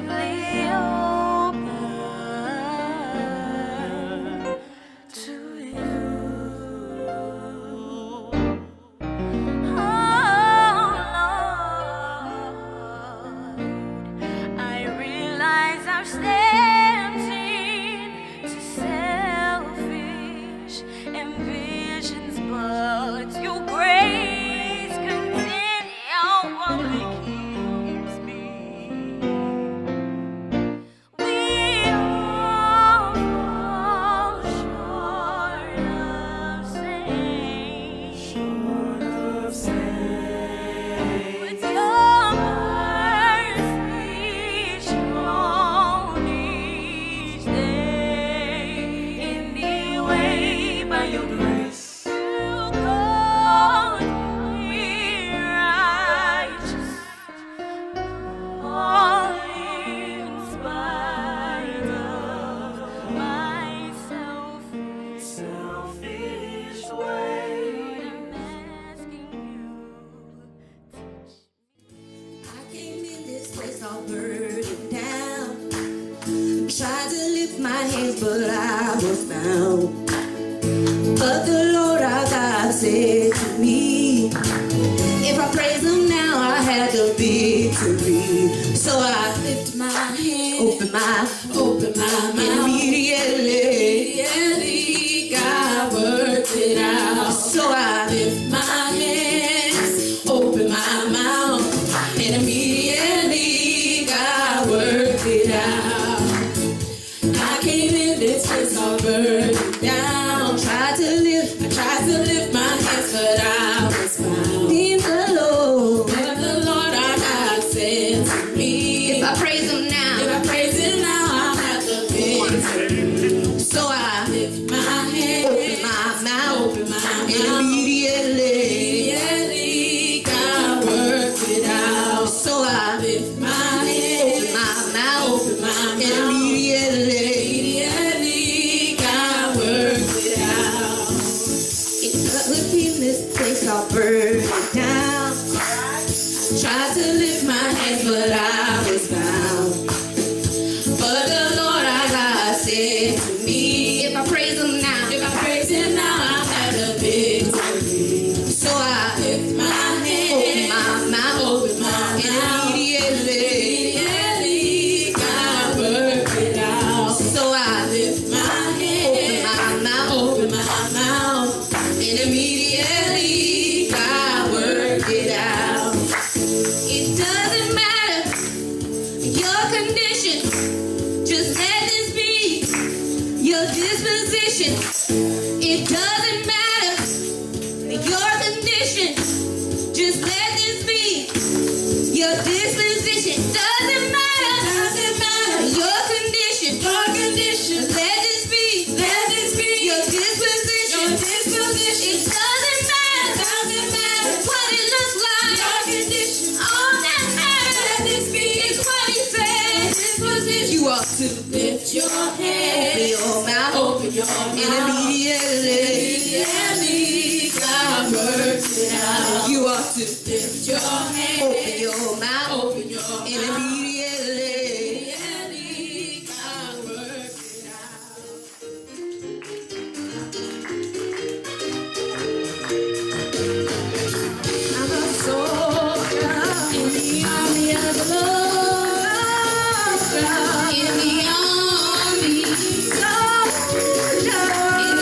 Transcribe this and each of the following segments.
impossibly open to you. Oh Lord, I realize I've stepped into selfish ambitions, but your grace continually keeps me. We all fall short of saying, with your mercy shown each day, anyway, by your grace, you called me righteous, all in spite of my selfish way. I'm asking you, teach I came in this place all burdened down. Tried to lift my hands, but I was bound. But the Lord our God said to me, if I praise Him now, I have the victory. So I lift my hands, open my mouth, and immediately God worked it out. So I lift my hands, open my mouth, and immediately God worked it out. I came in this place all burdened down. I tried to lift my hands, but I was bound. In the Lord, our God said to me, if I praise Him now, I'll have the victory. So I lift my hands, open my mouth, and immediately God worked it out. So I lift my hands, open my mouth, and immediately God worked it out. It could be this place all burdened down. Tried to lift my hands, but I was bound. But the Lord our God said to me, if I praise Him now, I'll have the victory. So I lift my hands, open my mouth, and immediately God worked it out. So I lift my hands, open my mouth, and immediately God worked it out. It doesn't matter your condition, just let this be your disposition. It doesn't matter your condition, just let this be your disposition. Doesn't matter your condition, let this be your disposition. It doesn't matter what it looks like, all that matters is what He said. You ought to lift your head, open your mouth, and immediately God works it out. You ought to lift your head, open your mouth, and immediately God works it out. I'm a soldier in the army of the Lord. In the army, soldier in the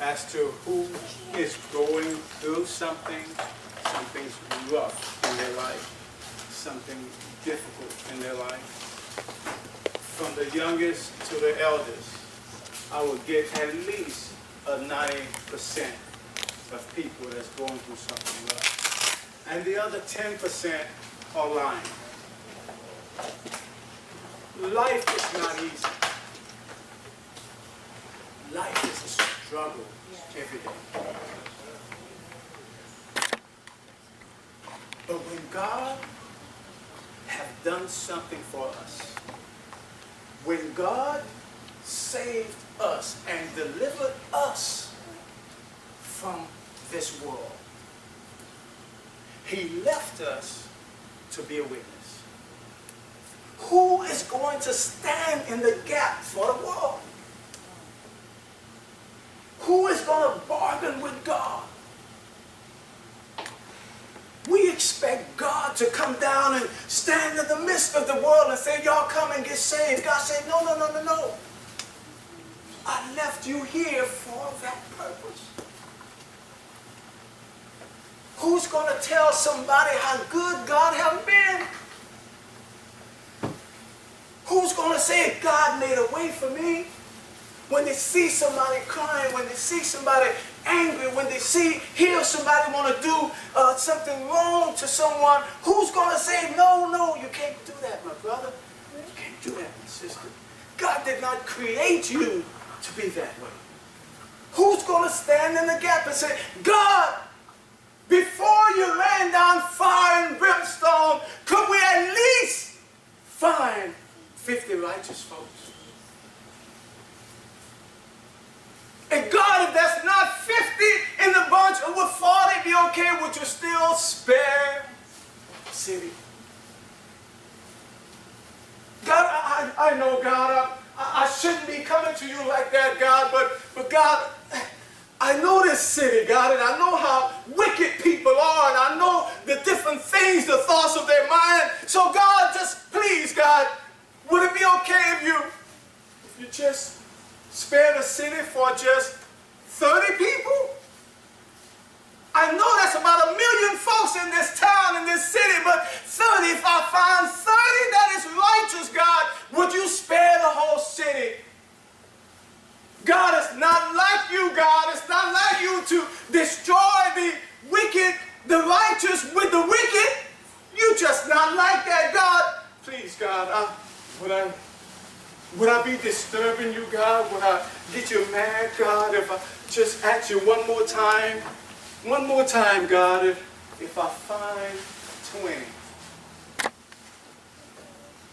as to who is going through something rough in their life, something difficult in their life. From the youngest to the eldest, I would get at least a 90% of people that's going through something rough. And the other 10% are lying. Life is not easy. Life is a struggle every day. But when God have done something for us, when God saved us and delivered us from this world, He left us to be a witness. Who is going to stand in the gap for the world? Who is going to bargain with God? We expect God to come down and stand in the midst of the world and say, y'all come and get saved. God said, no, no, no, no, no. I left you here for that purpose. Who's going to tell somebody how good God has been? Who's going to say, God made a way for me? When they see somebody crying, when they see somebody angry, when they hear somebody want to do something wrong to someone, who's going to say, no, no, you can't do that, my brother. You can't do that, my sister. God did not create you to be that way. Who's going to stand in the gap and say, God, before you ran down fire and brimstone, could we at least find 50 righteous folks? And God, if that's not 50 in the bunch, or would 40 be okay? Would you still spare the city? God, I know, God, I shouldn't be coming to you like that, God, but God, I know this city, God, and I know how wicked people are, and I know the different things, the thoughts of their mind. So God, just please, God, would it be okay if you just spare the city for just 30 people? I know that's about 1 million folks in this town, in this city, but 30, if I find 30 that is righteous, God, would you spare the whole city? God, it's not like you, God. It's not like you to destroy the wicked, the righteous with the wicked. You just not like that, God. Please, God, would I be disturbing you, God? Would I get you mad, God, if I just ask you one more time, God, if I find 20?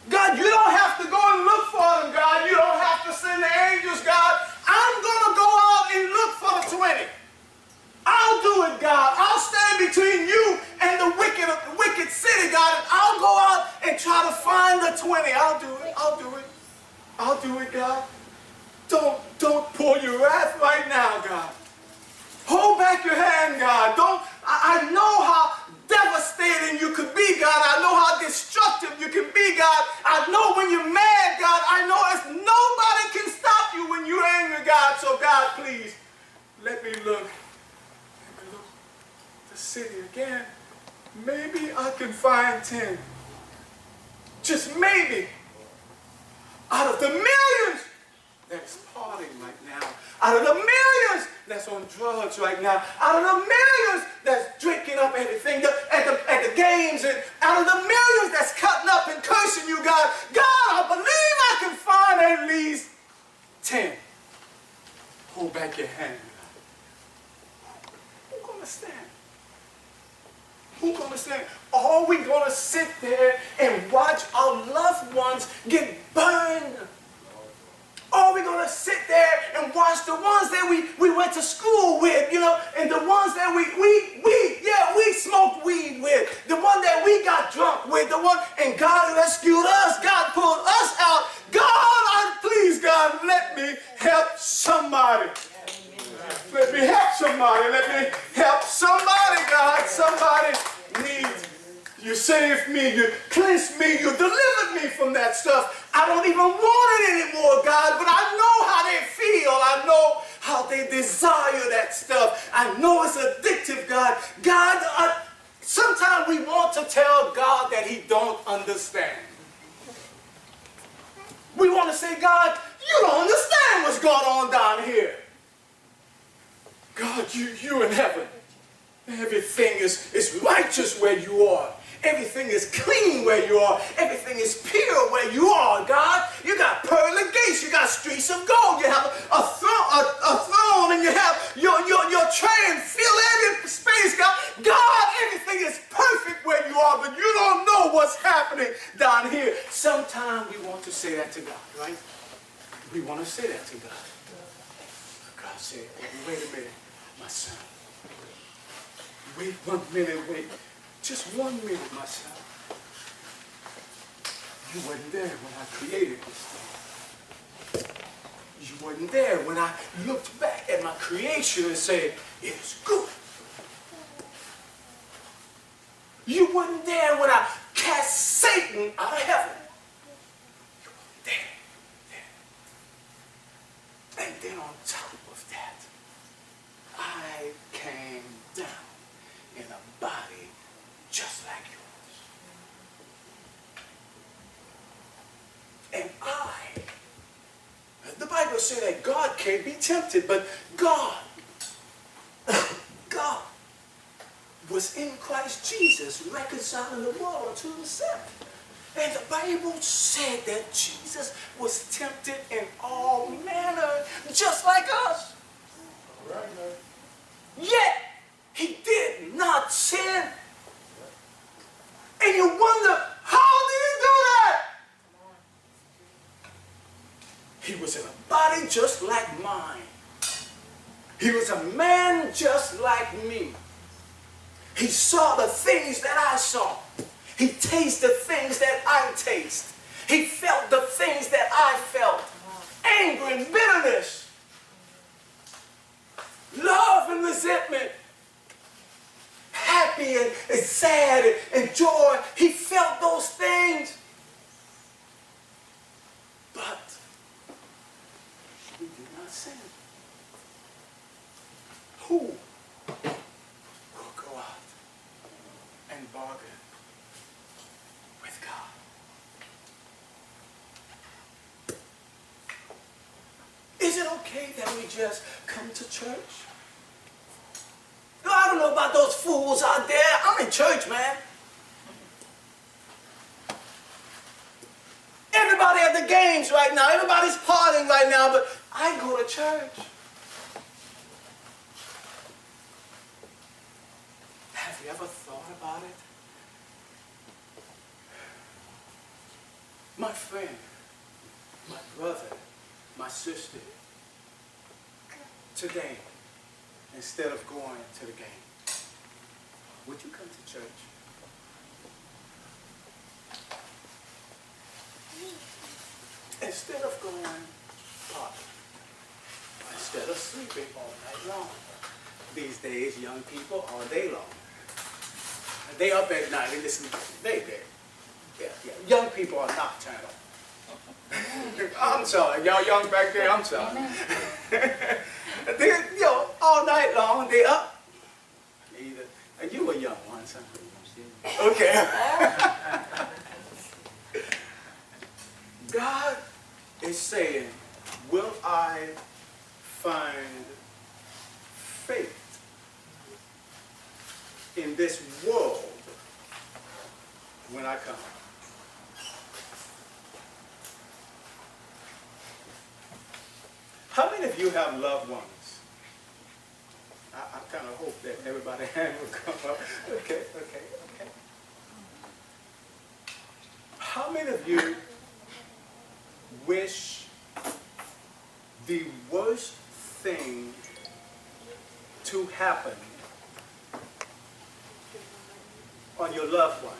God, you don't have to go and look for them, God. You don't have to send the angels, God. I'm going to go out and look for the 20. I'll do it, God. I'll stand between you and the wicked city, God, and I'll go out and try to find the 20. I'll do it. I'll do it. I'll do it, God. Don't pour your wrath right now, God. Hold back your hand, God. I know how devastating you could be, God. I know how destructive you can be, God. I know when you're mad, God. I know nobody can stop you when you're angry, God. So, God, please, let me look the city again. Maybe I can find 10. Just maybe. Out of the millions that's partying right now, out of the millions that's on drugs right now, out of the millions that's drinking up everything at the games, and out of the millions that's cutting up and cursing you, God, I believe I can find at least 10. Hold back your hand, God. Who's going to stand? Who's going to stand? Are we going to sit there and watch our loved ones get burned? Are we going to sit there and watch the ones that we went to school with, and the ones that we smoked weed with, the one that we got drunk with, the one, and God rescued us, God pulled us out. God, please, God, let me help somebody. Let me help somebody. Let me help somebody, God. Somebody needs. You saved me. You cleansed me. You delivered me from that stuff. I don't even want it anymore, God, but I know how they feel. I know how they they desire that stuff. I know it's addictive, God. God, sometimes we want to tell God that he don't understand. We want to say, God, you don't understand what's going on down here. God, you in heaven. Everything is righteous where you are. Everything is clean where you are. Everything is pure where you are, God. You got pearly gates. You got streets of gold. You have a throne, and you have your train. Fill every space, God. God, everything is perfect where you are, but you don't know what's happening down here. Sometimes we want to say that to God, right? We want to say that to God. God said, wait a minute, my son. Wait 1 minute, wait. Just 1 minute, my son. You wasn't there when I created this thing. You wasn't there when I looked back at my creation and said, it is good. You wasn't there when I cast Satan out of heaven. You weren't there. And then on top of that, I came down in a body just like yours. And the Bible says that God can't be tempted, but God was in Christ Jesus, reconciling the world to himself. And the Bible said that Jesus was tempted in all manner, just like us. Yet, he did not sin. And you wonder, how did he do that? He was in a body just like mine. He was a man just like me. He saw the things that I saw. He tasted the things that I taste. He felt the things that I felt. Anger and bitterness. Love and resentment. Happy and sad and joy. He felt those things. But he did not sin. Who will go out and bargain with God? Is it okay that we just come to church? No, I don't know about those fools out there. I'm in church, man. Everybody at the games right now. Everybody's partying right now, but I go to church. Have you ever thought about it? My friend, my brother, my sister, today, instead of going to the game, would you come to church? Instead of going party, instead of sleeping all night long. These days, young people all day long. They up at night, they listen, they there. Yeah. Young people are nocturnal. I'm sorry, y'all young back there, I'm sorry. They, all night long, they up. Either, you were young once, huh? Okay. God is saying, will I find faith in this world when I come? How many of you have loved ones? I kind of hope that everybody's hand will come up. Okay. How many of you wish the worst thing to happen on your loved ones?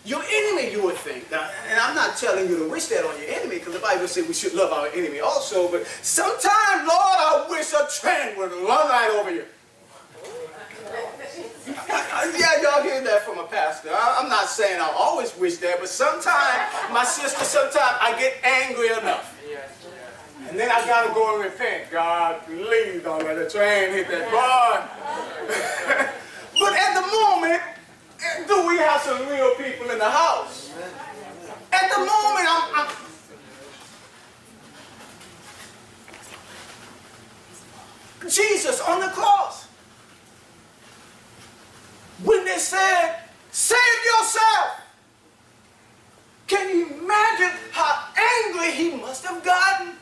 Your enemy, you would think. Now, and I'm not telling you to wish that on your enemy, because the Bible says we should love our enemy also, but sometimes, Lord, I wish a train would run right over you. Yeah, y'all hear that from a pastor. I'm not saying I always wish that, but sometimes, my sister, sometimes I get angry enough. And then I gotta go go and repent. God, please don't let the train hit that bar. But at the moment, do we have some real people in the house? At the moment, Jesus on the cross. When they said, save yourself. Can you imagine how angry he must have gotten?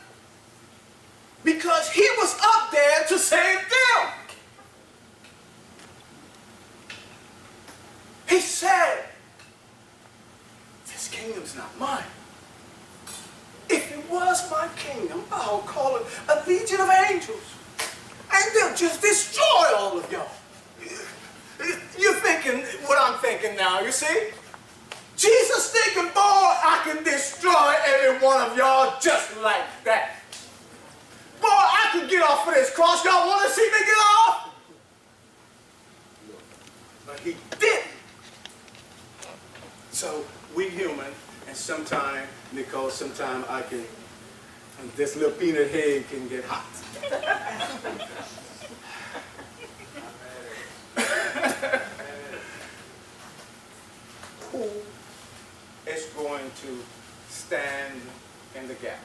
Because he was up there to save them. He said, this kingdom's not mine. If it was my kingdom, I'll call it a legion of angels. And they'll just destroy all of y'all. You're thinking what I'm thinking now, you see? Jesus thinking, boy, I can destroy every one of y'all just like that. Boy, I can get off of this cross. Y'all want to see me get off? But he didn't. So we human, and sometimes, Nicole, sometimes I can, this little peanut head can get hot. Who is going to stand in the gap?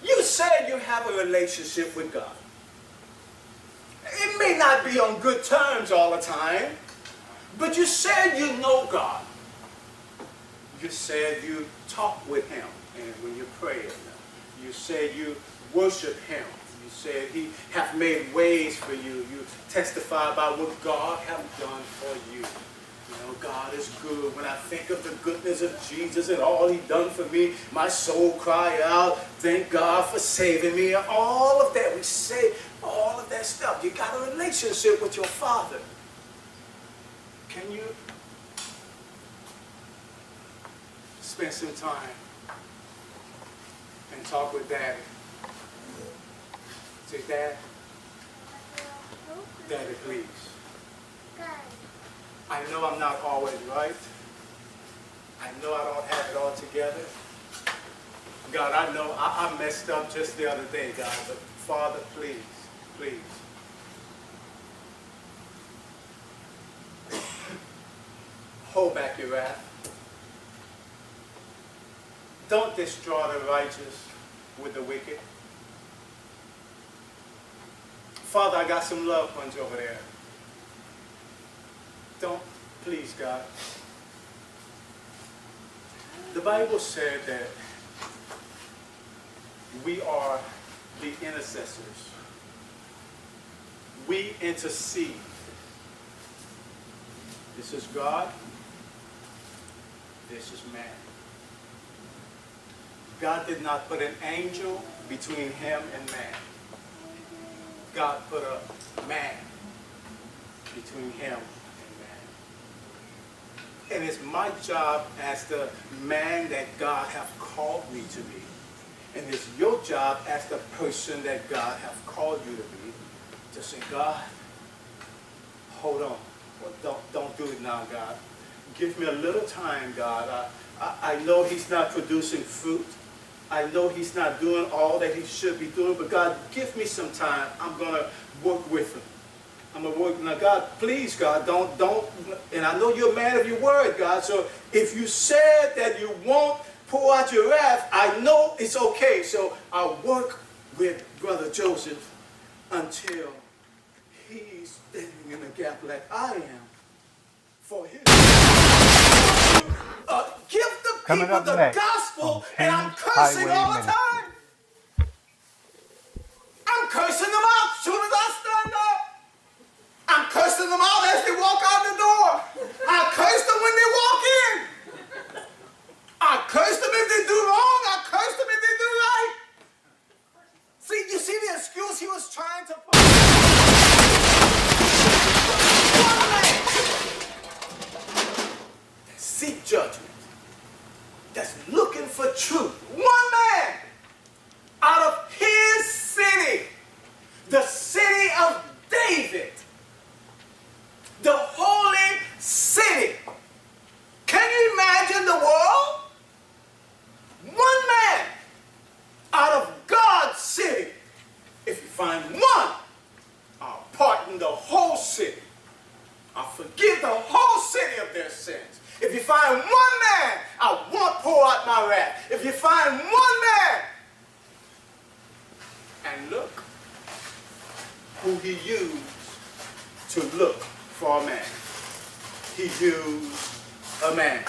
You said you have a relationship with God. It may not be on good terms all the time, but you said you know God. You said you talk with him, and when you pray, you said you worship him. You said he hath made ways for you. You testify about what God hath done for you. You know, God is good. When I think of the goodness of Jesus and all he done for me, my soul cry out, thank God for saving me. All of that, we say all of that stuff. You got a relationship with your Father. Can you spend some time and talk with Daddy? Say, Dad, Daddy, please. I know I'm not always right. I know I don't have it all together. God, I know I messed up just the other day, God, but Father, please, please. Hold back your wrath. Don't destroy the righteous with the wicked. Father, I got some loved ones over there. Don't, please, God. The Bible said that we are the intercessors. We intercede. This is God. This is man. God did not put an angel between him and man. God put a man between him and man. And it's my job as the man that God hath called me to be. And it's your job as the person that God hath called you to be, to say, God, hold on. Well, don't do it now, God. Give me a little time, God. I know he's not producing fruit. I know he's not doing all that he should be doing, but God, give me some time. I'm going to work with him. I'm going to work. Now, God, please, God, don't, and I know you're a man of your word, God, so if you said that you won't pour out your wrath, I know it's okay. So I'll work with Brother Joseph until he's standing in the gap like I am for his. Give the Coming people up the next gospel, on and I'm King's cursing Highway all the Ministry. time. I'm cursing them out as soon as I stand up. I'm cursing them out as they walk out the door. I curse them when they walk in. I curse them if they do wrong. I curse them if they do right. See, you see the excuse he was trying to put? One man that seek judgment, that's looking for truth. One man one man. And look who he used to look for a man. He used a man.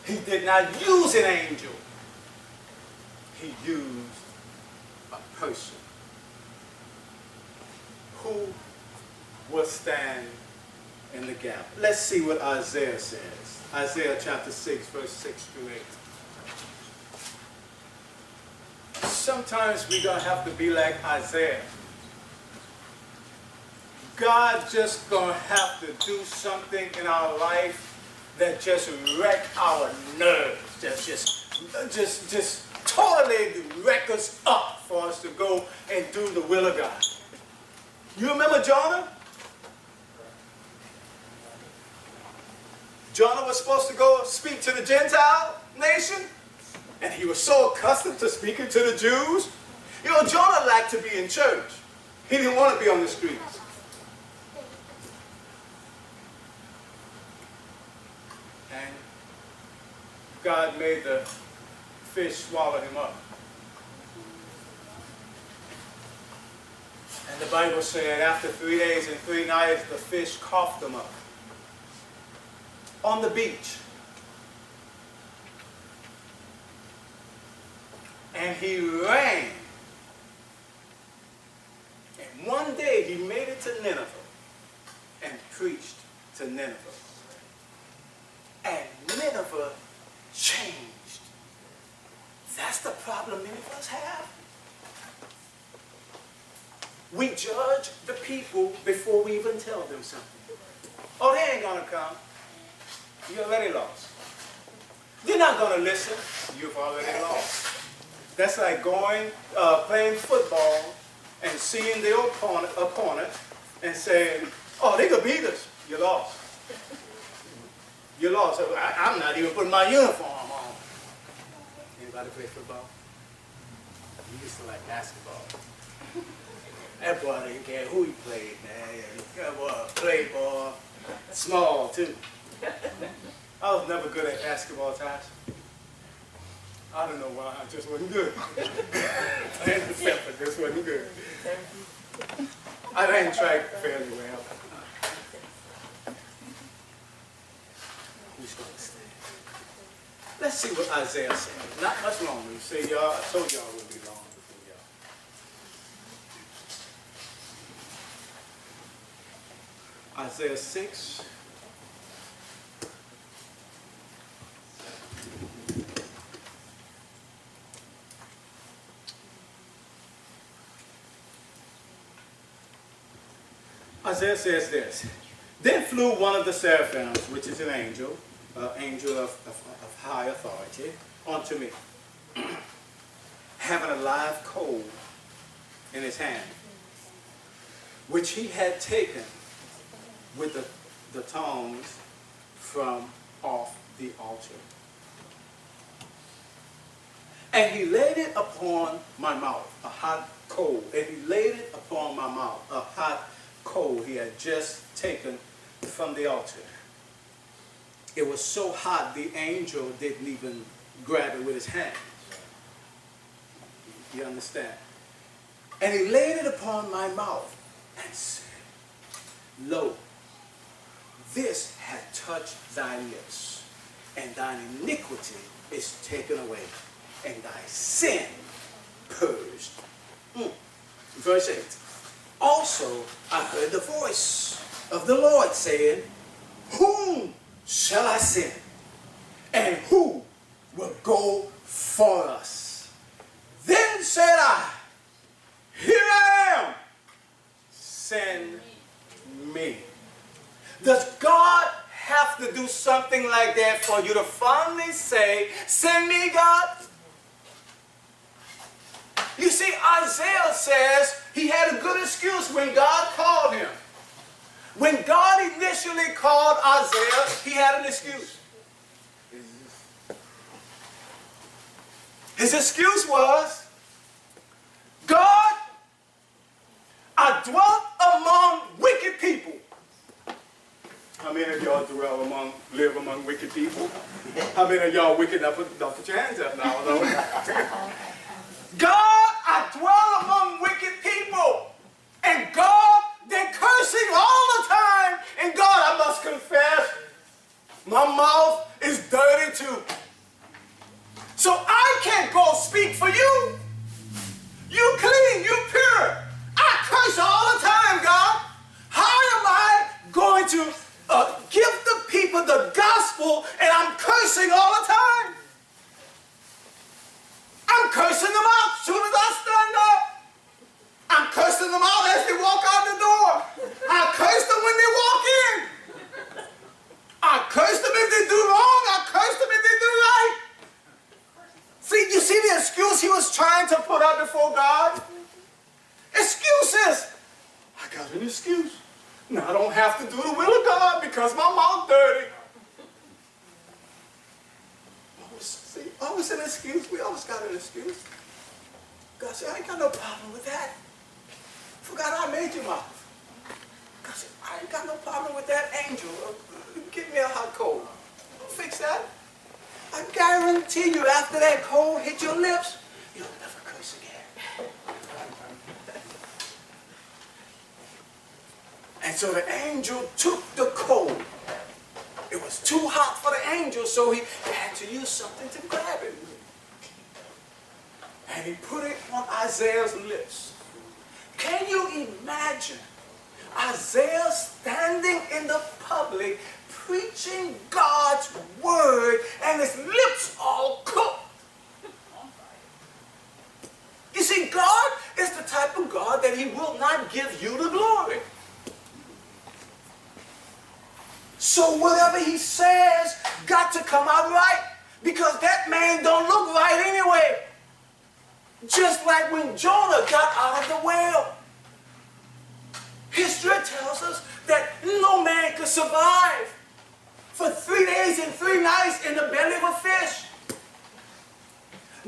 He did not use an angel. He used a person. Who will stand in the gap? Let's see what Isaiah says. Isaiah chapter 6, verse 6 through 8. Sometimes we're going to have to be like Isaiah. God just going to have to do something in our life that just wreck our nerves, that just totally wreck us up for us to go and do the will of God. You remember Jonah? Jonah was supposed to go speak to the Gentile nation, and he was so accustomed to speaking to the Jews. You know, Jonah liked to be in church. He didn't want to be on the streets. And God made the fish swallow him up. And the Bible said after 3 days and 3 nights, the fish coughed him up on the beach. And he ran. And one day he made it to Nineveh and preached to Nineveh. And Nineveh changed. That's the problem many of us have. We judge the people before we even tell them something. Oh, they ain't gonna come. You already lost. They're not gonna listen. You've already lost. That's like going, playing football and seeing the opponent and saying, oh, they could beat us. You lost. You lost. I'm not even putting my uniform on. Anybody play football? You used to like basketball. That boy didn't care who he played, man. That boy played ball. Small, too. I was never good at basketball, Tosh. I don't know why. I just wasn't good. I understand, but just wasn't good. I didn't try fairly well. Who's going to stand? Let's see what Isaiah said. Not much longer. You say, y'all, I told y'all it would be long. Isaiah 6. Isaiah says this. Then flew one of the seraphims, which is an angel of high authority, unto me, having a live coal in his hand, which he had taken with the tongs from off the altar. And he laid it upon my mouth, a hot coal. And he laid it upon my mouth, a hot coal he had just taken from the altar. It was so hot the angel didn't even grab it with his hand. You understand? And he laid it upon my mouth and said, Lo, this hath touched thy lips, and thine iniquity is taken away, and thy sin purged. Verse 8. Also I heard the voice of the Lord saying, Whom shall I send? And who will go for us? Then said I, Here I am, send me. Does God have to do something like that for you to finally say, send me, God? You see, Isaiah says he had a good excuse when God called him. When God initially called Isaiah, he had an excuse. His excuse was, God, I dwelt among wicked people. How many of y'all y'all live among wicked people? How many of y'all wicked enough? Don't put your hands up now. God, I dwell among wicked people. And God, they're cursing all the time. And God, I must confess, my mouth is dirty too. So I can't go speak for you. You clean, you pure. I curse all the time, God. How am I going to give the people the gospel and I'm cursing all the time? I'm cursing them out as soon as I stand up. I'm cursing them out as they walk out the door. I curse them when they walk in. I curse them if they do wrong. I curse them if they do right. See, you see the excuse he was trying to put up before God? Excuses. I got an excuse. Now I don't have to do the will of God because my mouth's dirty. Always an excuse. We always got an excuse. God said, I ain't got no problem with that. Forgot I made your mouth. God said, I ain't got no problem with that, angel. Give me a hot coal. Fix that. I guarantee you after that coal hit your lips, you'll never curse again. And so the angel took the coal. It was too hot for the angel, so he had to use something to grab it with. And he put it on Isaiah's lips. Can you imagine Isaiah standing in the public preaching God's word and his lips all cooked? You see, God is the type of God that he will not give you the glory. So whatever he says got to come out right, because that man don't look right anyway. Just like when Jonah got out of the whale. History tells us that no man could survive for 3 days and 3 nights in the belly of a fish.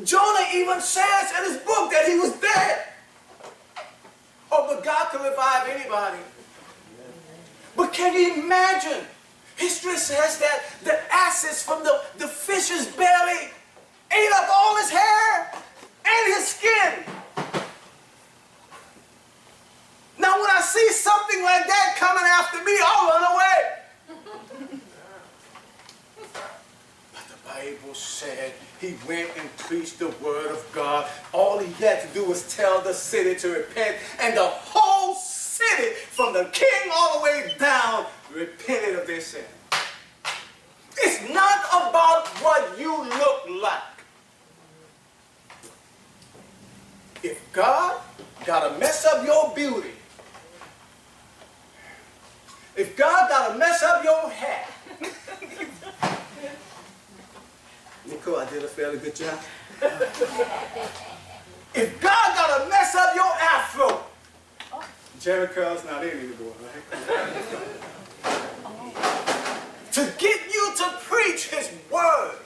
Jonah even says in his book that he was dead. Oh, but God can revive anybody. But can you imagine? History says that the acids from the fish's belly ate up all his hair and his skin. Now when I see something like that coming after me, I'll run away. But the Bible said he went and preached the word of God. All he had to do was tell the city to repent, and the whole city, from the king all the way down, repented of their sin. It's not about what you look like. If God got to mess up your beauty, if God got to mess up your hair, Nicole, I did a fairly good job. If God got to mess up your afro, Jerry curls not in anymore, right? To get you to preach his word,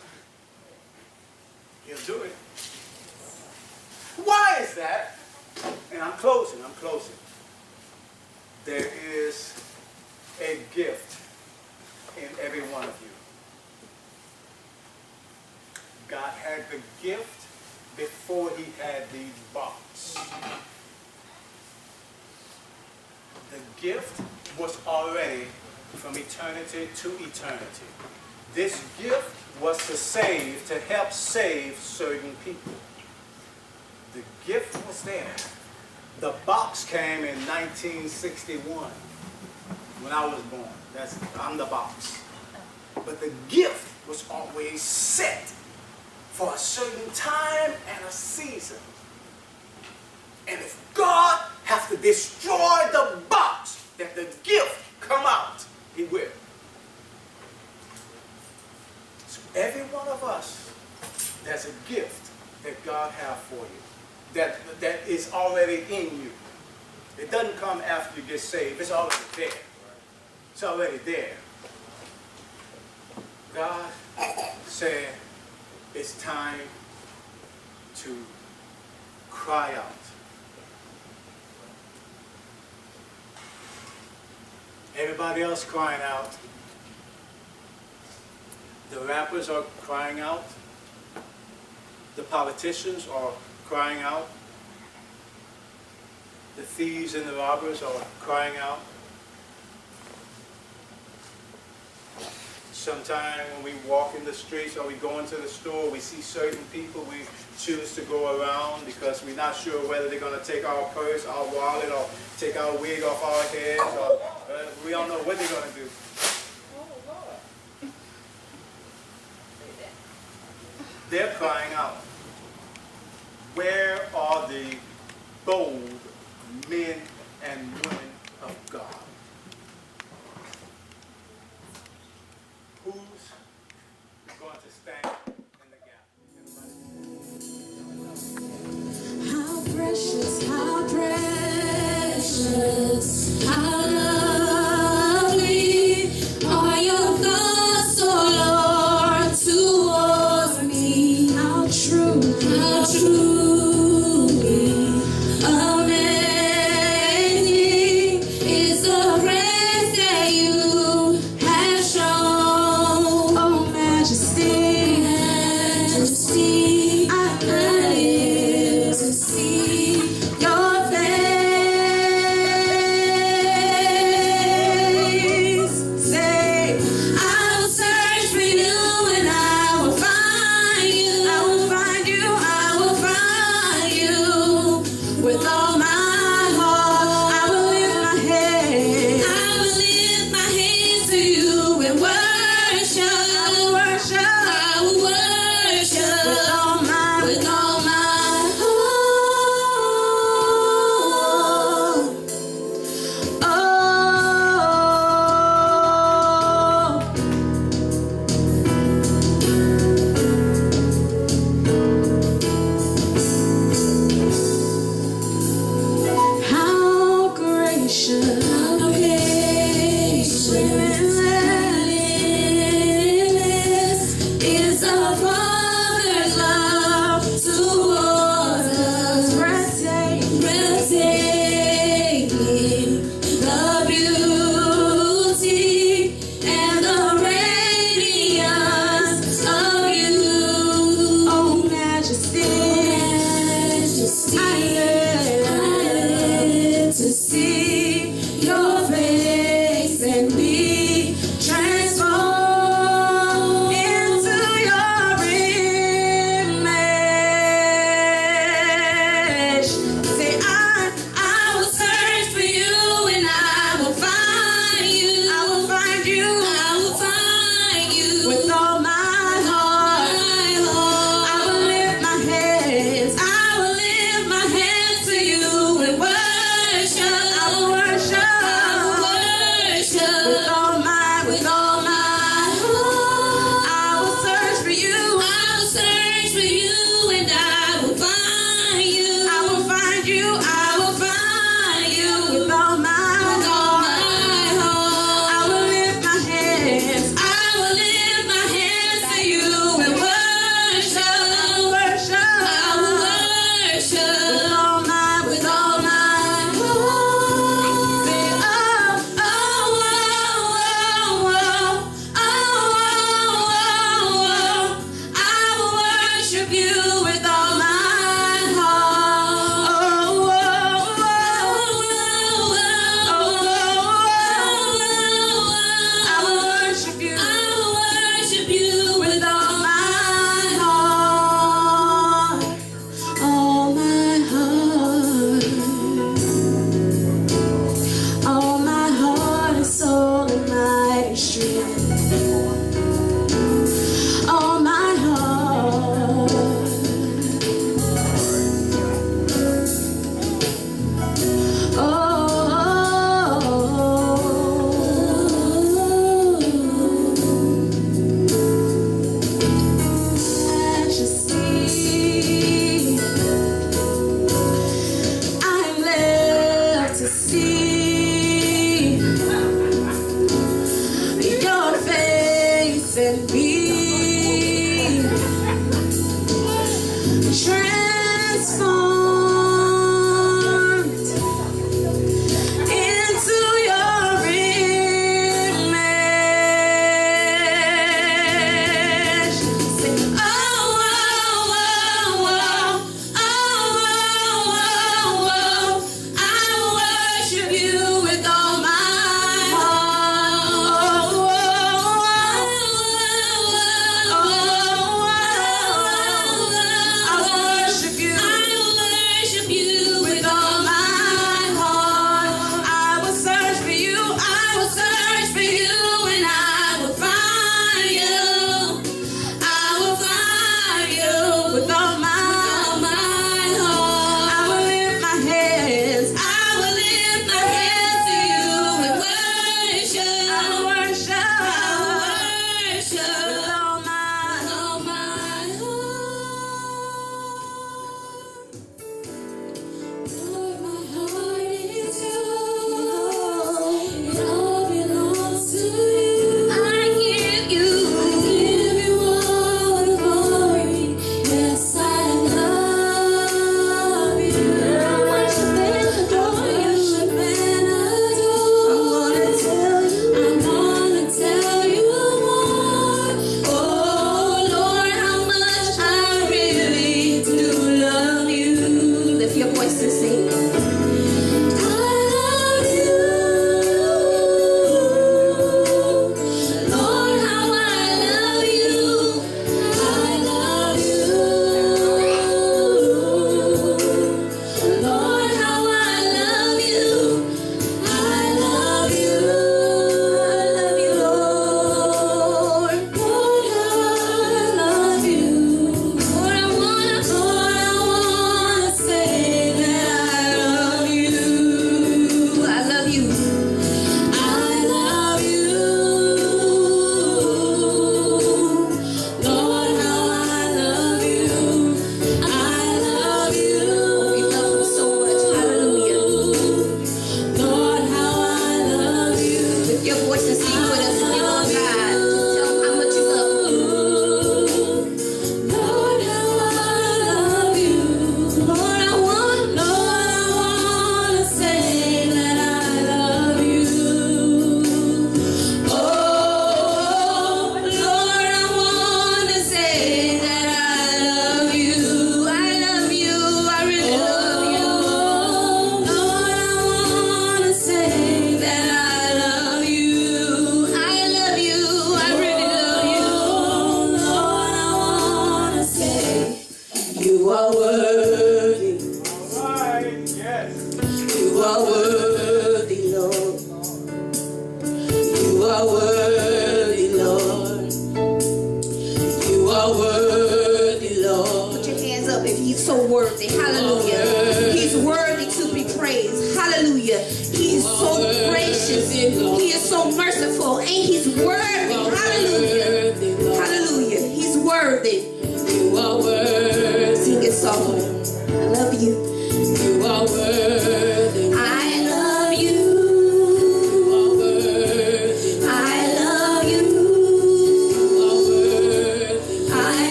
he'll do it. Why is that? And I'm closing. There is a gift in every one of you. God had the gift before he had these box. The gift was already from eternity to eternity. This gift was to save, to help save certain people. The gift was there. The box came in 1961 when I was born. I'm the box. But the gift was always set for a certain time and a season. And if God has to destroy the box, that the gift come out, he will. So every one of us, there's a gift that God has for you, that is already in you. It doesn't come after you get saved. It's already there. It's already there. God said it's time to cry out. Everybody else crying out, The rappers are crying out. The politicians are crying out. The thieves and the robbers are crying out. Sometimes when we walk in the streets or we go into the store, we see certain people, we choose to go around because we're not sure whether they're going to take our purse, our wallet, or take our wig off our heads, or we don't know what they're going to do. They're crying out. Where are the bold men and women of God? Who's going to stand in the gap? How precious, how lovely are your thoughts, oh Lord, towards me. How truly amazing is the grace that you have shown. Oh, majesty, majesty, I live to see your face. Say, I will search for you and I will find you. I will find you. I will find are worthy. All right, yes. You are worthy, Lord. You are worthy, Lord. You are worthy, Lord. Put your hands up if he's so worthy. Hallelujah. He's worthy to be praised. Hallelujah. He is so gracious. He is so merciful. And he's worthy. Hallelujah. Hallelujah. He's worthy. You are worthy. Sing it song. I love you.